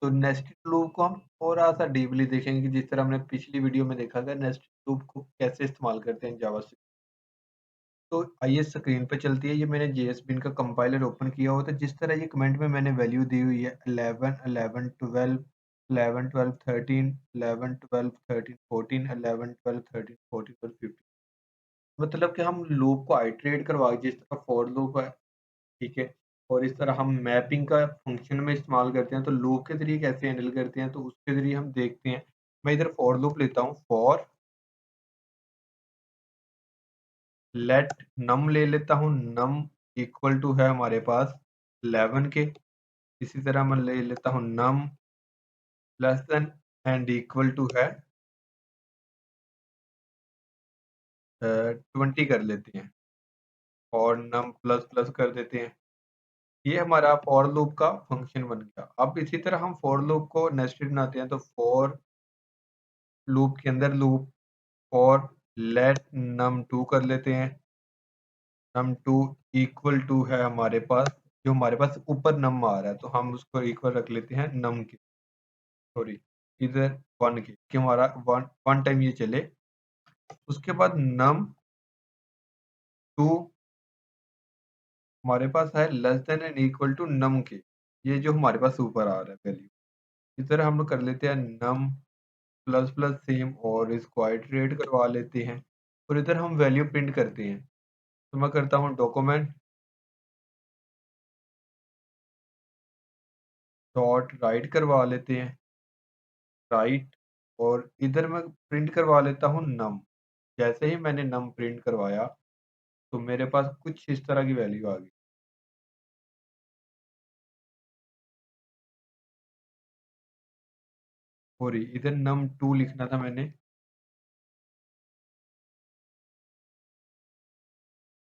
तो nested loop को हम थोड़ा-सा डीपली देखेंगे कि जिस तरह हमने पिछली वीडियो में देखा था नेस्टेड लूप को कैसे इस्तेमाल करते हैं जावास्क्रिप्ट। तो आइए स्क्रीन पे चलती है, ये मैंने जेएसबीन का कंपाइलर ओपन किया हुआ था। जिस तरह ये कमेंट में मैंने वैल्यू दी हुई है 11, 11, 12, 11, 12, 13, 11, 12, 13, 14, 11, 12, 13, 14 और 15। मतलब कि हम लूप को आइटरेट करवा जिस तरह फॉर लूप है, ठीक है? और इस तरह हम मैपिंग का फंक्शन में इस्तेमाल करते हैं, तो लूप के ज़रिए कैसे हैंडल करते हैं, तो उसके ज़रिए हम देखते हैं। मैं इधर फॉर लूप लेता हूँ, फॉर लेट नम ले लेता हूँ, नम इक्वल टू है हमारे पास 11 के। इसी तरह मैं ले लेता हूँ नम less than and equal to है 20 कर लेते हैं और नम प्लस प्लस कर देते हैं। ये हमारा फॉर लूप का फंक्शन बन गया। अब इसी तरह हम फॉर लूप को नेस्टेड बनाते हैं, तो फॉर लूप के अंदर लूप फॉर लेट नम 2 कर लेते हैं। नम 2 इक्वल टू है हमारे पास, जो हमारे पास ऊपर नम आ रहा है, तो हम उसको इक्वल रख लेते हैं नम के, सॉरी इधर 1 के, कि हमारा 1 टाइम ये चले। उसके बाद नम 2 हमारे पास है less than and equal to नम के, ये जो हमारे पास ऊपर आ रहा है वैल्यू। इस तरह हम लोग कर लेते हैं नम प्लस प्लस सेम और इसको आइटरेट करवा लेते हैं और इधर हम वैल्यू प्रिंट करते हैं। तो मैं करता हूँ डॉक्यूमेंट डॉट राइट करवा लेते हैं, राइट, और इधर मैं प्रिंट करवा लेता हूँ नम। जैसे ही मैंने नम प्रिंट करवाया तो मेरे पास कुछ इस तरह की वैल्यू आ गई। सॉरी इधर नम 2 लिखना था मैंने,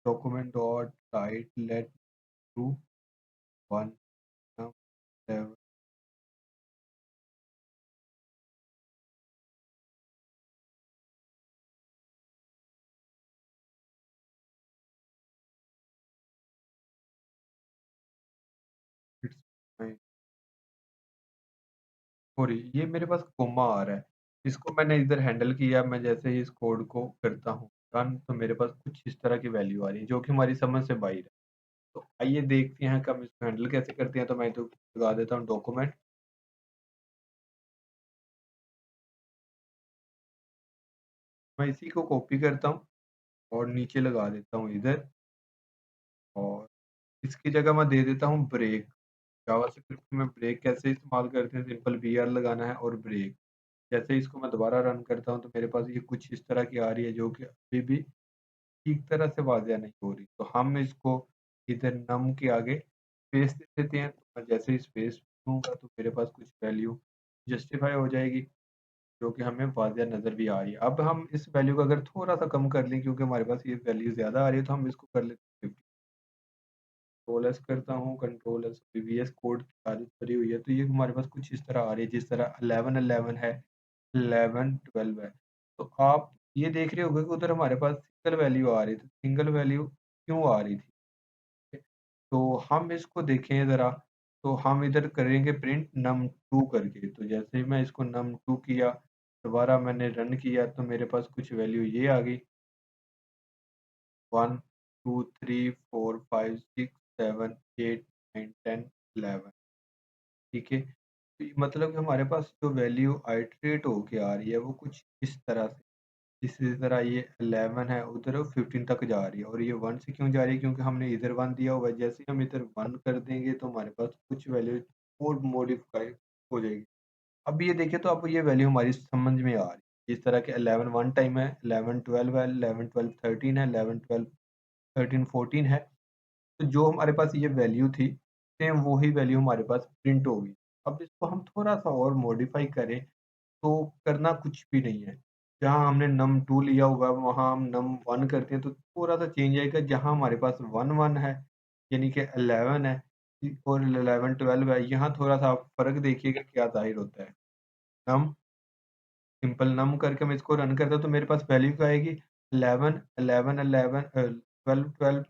document dot write let to 1 num 7 it's fine. Sorry ये मेरे पास कोमा आ रहा है, इसको मैंने इधर हैंडल किया। मैं जैसे ही इस कोड को करता हूँ रन, तो मेरे पास कुछ इस तरह की वैल्यू आ रही है जो कि हमारी समझ से बाहर है। तो आइए देखते हैं कि हम इसको हैंडल कैसे करते हैं। तो मैं तो लगा देता हूँ डॉक्यूमेंट, मैं इसी को कॉपी करता हूँ और नीचे लगा देता हूँ इधर, और इसकी जगह मैं दे देता हूँ ब्रेक। जावास्क्रिप्ट में ब्रेक कैसे इस्तेमाल करते हैं, सिंपल बीआर लगाना है और ब्रेक। जैसे ही इसको मैं दोबारा रन करता हूँ तो मेरे पास ये कुछ इस तरह की आ रही है जो कि अभी भी ठीक तरह से वाज़िया नहीं हो रही। तो हम इसको इधर नम के आगे स्पेस दे देते हैं। तो मैं जैसे ही स्पेस दूँगा तो मेरे पास कुछ वैल्यू जस्टिफ़ाई हो जाएगी, जो कि हमें वाज़िया नज़र भी आ रही है। अब हम इस वैल्यू को अगर थोड़ा-सा कम कर लें, क्योंकि हमारे पास ये वैल्यू ज़्यादा आ रही है, तो हम इसको कर लेते हैं 50। कंट्रोल एस करता हूँ, कंट्रोल एस वीवीएस कोड की आदत पड़ी हुई है, तो ये हमारे पास कुछ इस तरह आ रही है, जिस तरह 11-11 है, 11-12 है। तो आप ये देख रहे होंगे कि उधर हमारे पास सिंगल वैल्यू आ रही थी, सिंगल वैल्यू क्यों आ रही थी? तो हम इसको देखें ज़रा, तो हम इधर करेंगे प्रिंट num2 करके। तो जैसे ही मैं इसको num2 किया, दोबारा मैंने रन किया, तो मेरे पास कुछ वैल्यू ये आ गई 1, 2, 3, 4, 5, 6, 7, 8, 9, 10, 11, ठीक है? तो ये मतलब कि हमारे पास जो वैल्यू आइटरेट होके आ रही है वो कुछ इस तरह से, इसी तरह ये 11 है, उधर 15 तक जा रही है, और ये 1 से क्यों जा रही है? क्योंकि हमने इधर 1 दिया हुआ है। जैसे ही हम इधर 1 कर देंगे तो हमारे पास कुछ वैल्यू और मॉडिफाई हो जाएगी। अब ये देखिए, तो अब ये वैल्यू हमारी समझ में आ रही है। जिस तरह के 11 1 टाइम है, 11 12 है, 11 12 13 है, 11 12 13 14 है। तो जो हमारे पास ये वैल्यू थी, सेम वही वैल्यू हमारे पास प्रिंट होगी। अब इसको हम थोड़ा-सा और मॉडिफाई करें, तो करना कुछ भी नहीं है। जहाँ हमने num2 लिया हुआ है, वहाँ हम num1 करते हैं तो थोड़ा-सा चेंज आएगा। जहाँ हमारे पास 1 है, यानी कि 11 है, और 11-12 है, यहाँ थोड़ा-सा आप फ़र्क देखिएगा क्या ज़ाहिर होता है। num सिंपल num करके मैं इसको रन करता हूँ तो मेरे पास वैल्यू क्या आएगी, 11 11 11 12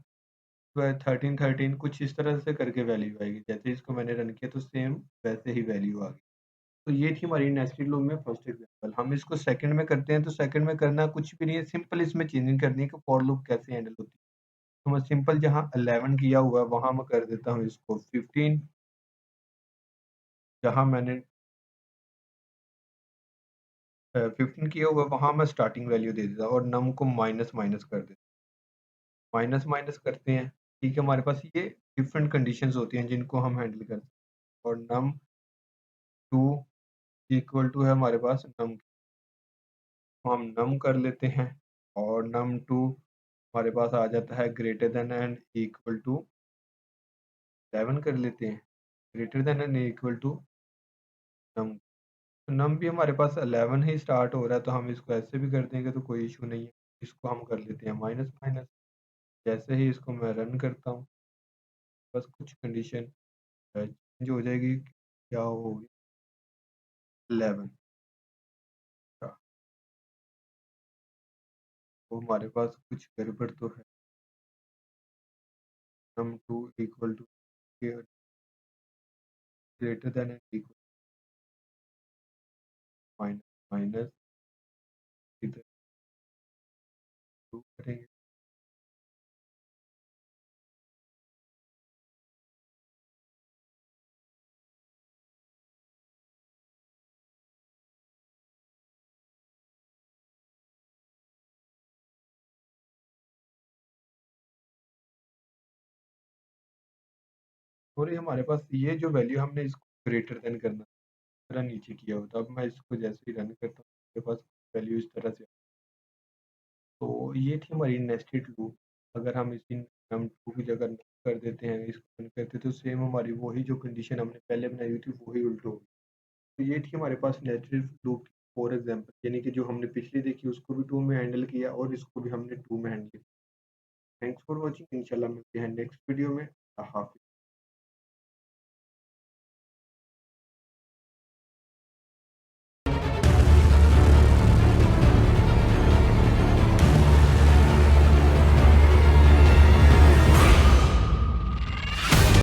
12 13 13 कुछ इस तरह से करके वैल्यू आएगी। जैसे इसको मैंने रन किया तो सेम वैसे ही वैल्यू आ गई। तो ये थी हमारी नेस्टेड लूप में फर्स्ट एग्जांपल। हम इसको सेकंड में करते हैं, तो सेकंड में करना कुछ भी नहीं है, सिंपल इसमें चेंजिंग करनी है कि फॉर लूप कैसे हैंडल होती है। तो मैं सिंपल जहाँ 11 किया हुआ है वहाँ मैं कर देता हूँ इसको 15, जहाँ मैंने 15 किया हुआ है वहाँ मैं स्टार्टिंग वैल्यू दे देता हूँ और नम को माइनस माइनस कर देता हूँ। माइनस माइनस करते हैं, ठीक है, हमारे पास ये डिफरेंट कंडीशंस होती हैं जिनको हम हैंडल करते हैं। और नम 2 इक्वल टू है हमारे पास नम, तो हम नम कर लेते हैं और नम 2 हमारे पास आ जाता है greater than and equal to 11 कर लेते हैं, greater than and equal to नम। तो नम भी हमारे पास 11 ही स्टार्ट हो रहा है, तो हम इसको ऐसे भी कर देंगे तो कोई इशू नहीं है। इसको हम कर लेते हैं माइनस माइनस। जैसे ही इसको मैं रन करता हूँ, बस कुछ कंडीशन चेंज हो जाएगी, क्या होगी 11 का, तो हमारे पास कुछ गड़बड़ तो है। Num 2 equal to greater than and equal minus minus, इधर 2 करेंगे। और ये हमारे पास ये जो वैल्यू हमने इसको ग्रेटर देन करना तरह नीचे किया होता, अब मैं इसको जैसे ही रन करता हूँ मेरे पास वैल्यू इस तरह से। तो ये थी हमारी नेस्टेड लूप। अगर हम इसी नम 2 की जगह नम कर देते हैं, इसको रन करते तो सेम हमारी वही जो कंडीशन हमने पहले बनाई हुई थी वही उल्ट होगी। तो ये थी हमारे पास नेस्टेड लूप की 4 एग्जांपल, यानी कि जो हमने पिछली देखी उसको भी 2 में हैंडल किया और इसको भी हमने 2 में हैंडल किया। थैंक्स फॉर वॉचिंग, इंशाल्लाह मिलते हैं नेक्स्ट वीडियो में। हाफ़िज़।